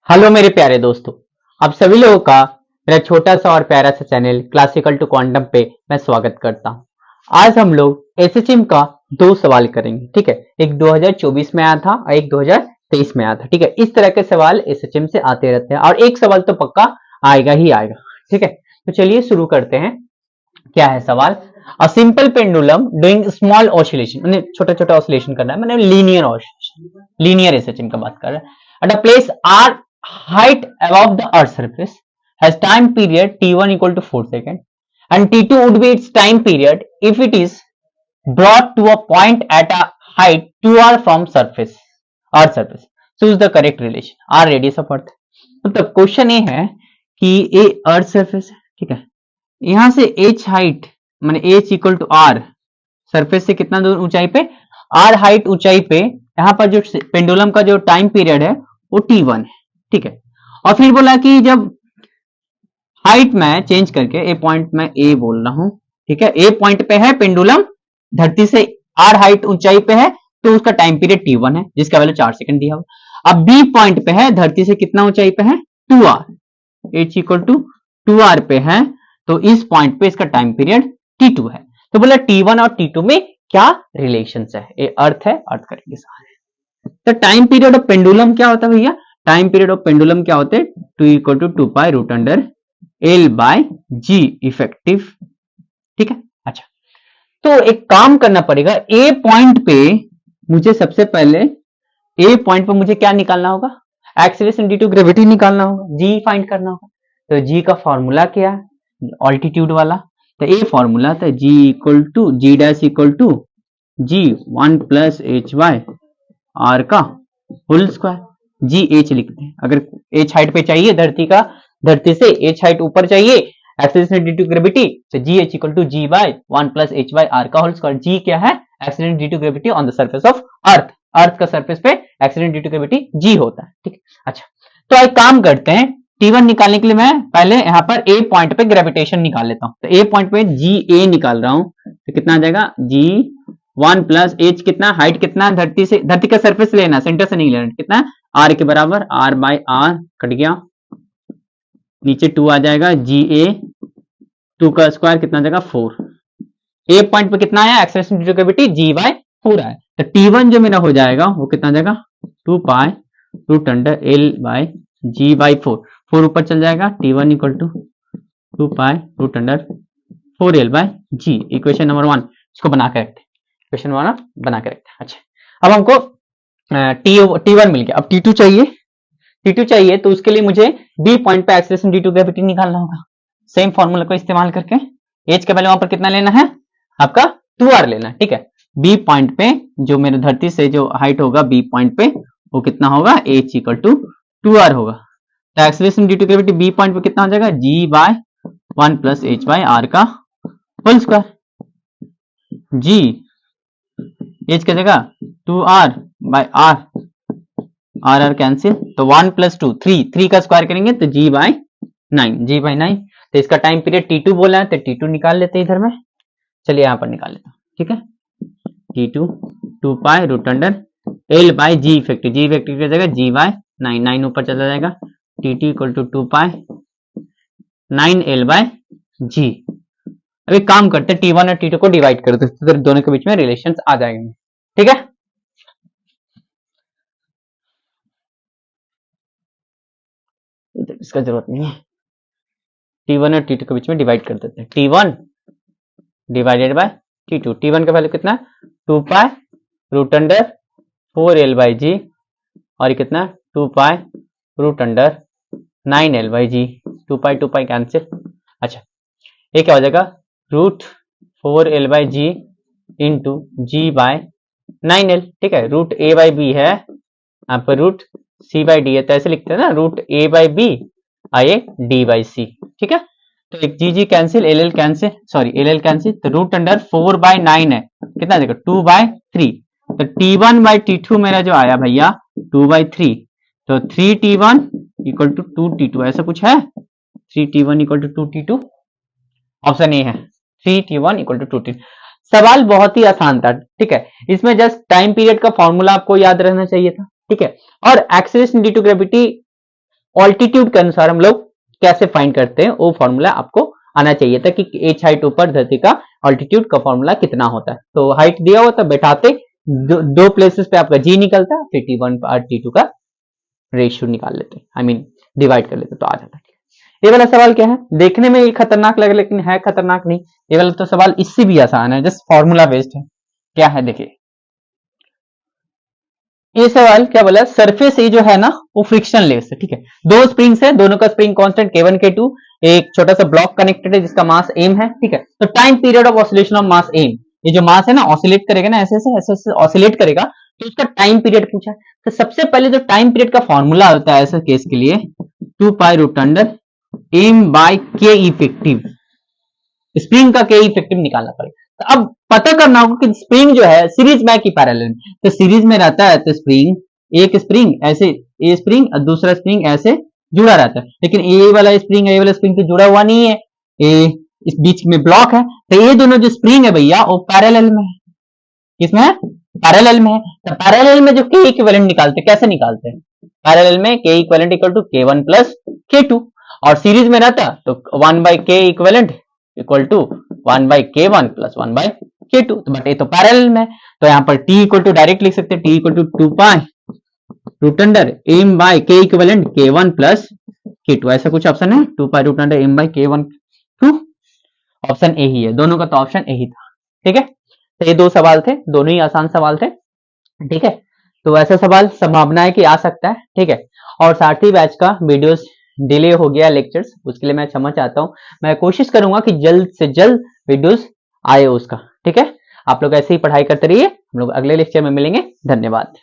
Hello मेरे प्यारे दोस्तों, आप सभी लोगों का मेरा छोटा सा और प्यारा सा चैनल क्लासिकल टू क्वांटम पे मैं स्वागत करता हूं। आज हम लोग एसएचएम का दो सवाल करेंगे। ठीक है, एक 2024 में आया था और एक 2023 में आया था। ठीक है, इस तरह के सवाल एसएचएम से आते रहते हैं और एक सवाल तो पक्का आएगा ही आएगा। ठीक है, तो चलिए शुरू करते हैं। क्या है सवाल? A simple pendulum doing small oscillation, मैंने छोटा छोटा ऑसिलेशन करना है, मैंने लीनियर ऑसिलेशन, लीनियर एसएचएम का बात कर रहा है। At a place R height above the earth surface has time period t1 equal to 4 seconds and t2 would be its time period if it is brought to a point at a height 2r from surface earth surface. Choose the correct relation. r radius of earth. मतलब question ये है कि ये earth surface है। ठीक है, यहां से h हाइट माने h equal to r, surface से कितना दूर ऊंचाई पे, r हाइट ऊंचाई पे, यहां पर जो पेंडुलम का जो टाइम पीरियड है वो t1 है। ठीक है, और फिर बोला कि जब हाइट में चेंज करके ए पॉइंट में ए बोल रहा हूं। ठीक है, ए पॉइंट पे है पेंडुलम, धरती से आर हाइट ऊंचाई पे है, तो उसका टाइम पीरियड t1 है जिसका वैल्यू 4 सेकंड दिया हुआ। अब बी पॉइंट पे है, धरती से कितना ऊंचाई पे है, 2r, h equal to 2r पे है, तो इस पॉइंट पे इसका टाइम पीरियड t2 है। तो बोला t1 और t2 में क्या रिलेशन है? ये अर्थ है, अर्थ करेंगे सारे। तो टाइम पीरियड ऑफ पेंडुलम क्या होता है भैया? टाइम पीरियड ऑफ पेंडुलम क्या होते हैं? 2 equal to 2 pi root under L by ji effective. ठीक है, अच्छा, तो एक काम करना पड़ेगा। ए पॉइंट पे मुझे सबसे पहले ए पॉइंट पे मुझे क्या निकालना होगा? एक्सीलरेशन ड्यू टू ग्रेविटी निकालना होगा, जी फाइंड करना होगा। तो जी का फॉर्मूला क्या है? ऑल्टीट्यूड वाला। तो ए फॉर्मूला था g equal to g dash equal to g 1 plus h by R का होल स्क्वायर। जी एच लिखते हैं, अगर एच हाइट पे चाहिए धरती का, धरती से एच हाइट ऊपर चाहिए, एक्सीलरेशन ड्यू टू ग्रेविटी, तो जी H equal to ji bye 1 plus h by R का होल स्क्वायर। जी क्या है? Acceleration due to gravity on the surface of earth. अर्थ का सरफेस पे एक्सीलरेशन ड्यू टू ग्रेविटी जी होता है। ठीक है, अच्छा, तो एक काम करते हैं, T1 निकालने के लिए मैं पहले यहाँ पर ए पॉइंट पे ग्रेविटेशन निकाल लेता हूं। तो ए पॉइंट पे जी ए निकाल रहा हूं, तो कितना आ जाएगा? जी 1 प्लस एच, कितना हाइट, कितना धरती से, धरती का सरफेस लेना, सेंटर से नहीं लेना, कितना आर के बराबर, आर बाय आर कट गया, नीचे 2 आ जाएगा, जी ए 2 का स्क्वायर कितना आ जाएगा? 4। ए पॉइंट पे कितना आया? Acceleration due to gravity G by 4 आया। तो T1 जो मेरा हो जाएगा वो कितना आ जाएगा? 2 pi root under L by G by 4। 4 ऊपर चल जाएगा, T1 equal to 2 pi root under 4l by G. Equation number 1 इसको बना के रखते हैं, इक्वेशन 1 बना के रखते हैं। अच्छा, अब हमको T1 मिल गया, अब T2 चाहिए। T2 चाहिए तो उसके लिए मुझे B पॉइंट पे एक्सेलरेशन ड्यू टू ग्रेविटी निकालना होगा, सेम फॉर्मूला को इस्तेमाल करके। एच का वैल्यू वहां पर कितना लेना है आपका? 2r लेना है। ठीक है, B पॉइंट पे जो मेरे धरती से जो हाइट होगा B पॉइंट पे वो कितना होगा? h इक्वल टू 2r होगा। तो acceleration due to gravity B point पे कितना हो जाएगा? g by 1 plus H by R का होल स्क्वायर। g h का जगह 2r by r, R R cancel, तो 1 प्लस 2 3 का स्क्वायर करेंगे तो जी बाय 9। तो इसका टाइम पीरियड T2 बोला है, तो T2 निकाल लेते हैं इधर में। चलिए यहां पर निकाल लेता हूं। ठीक है, T2 2 pi root under L by ji effective, g effective की जगह जी बाय 9 ऊपर चला जाएगा, T2 equal to 2 pi 9l by g. अब एक काम करते हैं, T1 और T2 को डिवाइड कर देते हैं, तो दोनों के बीच में रिलेशन आ जाएंगे। ठीक है, इसका जरूरत नहीं है, T1 और T2 के बीच में डिवाइड कर देते हैं। T1 divided by T2, T1 का वैल्यू कितना? 2 pi root under 4l by g, और ये कितना? 2 pi root under 9l by g. 2 pi cancel. अच्छा, ये क्या हो जाएगा? Root 4l by g into g by 9l। ठीक है, रूट a बाई बी है, यहाँ पर रूट c बाई डी है, तो ऐसे लिखते हैं ना, रूट a बाई बी आए d बाई सी। ठीक है, तो एक g cancel, L L cancel, sorry L L cancel, तो रूट अंडर 4 बाय 9 है, कितना देखो 2 बाय 3। तो T1 बाई T2 मेरा जो आया भैया 2 बाई 3, तो 3T1 इक्वल टू 2T2, ऐसा कुछ है? 3T1 equal to 2T2, option A है 3T1 इक्वल टू 2T2। सवाल बहुत ही आसान था। ठीक है, इसमें जस्ट टाइम पीरियड का फॉर्मूला आपको याद रहना चाहिए था। ठीक है, और acceleration due to gravity altitude के अनुसार हम लोग कैसे फाइंड करते हैं, वो फॉर्मूला आपको आना चाहिए था कि एच हाइट ऊपर धरती का ऑल्टीट्यूड का फॉर्मूला कितना होता है। तो हाइट दिया हुआ था, बैठाते दो प्लेसेस पे आपका जी निकलता, फिर T1 और T2 का रेशियो निकाल लेते, आई मीन डिवाइड कर लेते तो आ जाता। ये वाला सवाल क्या है, देखने में ये खतरनाक लगे लेकिन है खतरनाक नहीं। ये वाला तो सवाल इससे भी आसान है, जस्ट फॉर्मूला बेस्ड है। क्या है देखिए, ये सवाल क्या बोला, सरफेस ये जो है ना वो फ्रिक्शन लेस है, ठीक है। दो स्प्रिंग्स है, दोनों का स्प्रिंग कांस्टेंट K1 K2, एक छोटा सा ब्लॉक कनेक्टेड है जिसका मास m है, ठीक है। तो time period of oscillation of mass m, ये जो मास है ना ऑसिलेट करेगा ना, ऐसे ऐसे ऑसिलेट करेगा, तो उसका टाइम पीरियड पूछा है। तो सबसे पहले जो टाइम पीरियड का फॉर्मूला होता है ऐसे केस के लिए 2 pi root under m by k effective, spring का k इफेक्टिव निकालना पड़ेगा। तो अब पता करना होगा कि स्प्रिंग जो है सीरीज में की पैरेलल में, तो सीरीज में रहता है तो स्प्रिंग, एक स्प्रिंग ऐसे ए स्प्रिंग और दूसरा स्प्रिंग ऐसे जुड़ा रहता है, लेकिन ए वाला स्प्रिंग तो जुड़ा हुआ नहीं है, ए इस बीच में ब्लॉक है, तो ये दोनों जो स्प्रिंग है भैया वो पैरेलल में है। किसमें है? पैरेलल में है। तो पैरेलल में जो के इक्विवेलेंट निकालते कैसे निकालते हैं, पैरेलल में के equivalent equal to K1 plus K2, और सीरीज में रहता तो 1 by K equivalent equal to 1 by K1 plus 1 by K2, तो बट ये तो पैरेलल में, तो यहाँ पर T इक्वल टू डायरेक्ट लिख सकते हैं, T equal to 2 pi root under m by K equivalent K1 plus K2, ऐसा कुछ ऑप्शन है, 2 pi root under m by K1 2, option A ही है, दोनों का तो ऑप्शन ए ही था, ठीक है। तो ये दो सवाल थे, दोनों ही आसान सवाल थे, ठीक है। तो ऐसा सवाल संभावना है कि आ सकता है, ठीक है। और साथ ही बैच का वीडियोस डिले हो गया लेक्चर्स, उसके लिए मैं क्षमा चाहता हूँ। मैं कोशिश करूंगा कि जल्द से जल्द वीडियोस आए उसका, ठीक है। आप लोग ऐसे ही पढ़ाई करते रहिए, हम लोग अगले लेक्चर में मिलेंगे, धन्यवाद।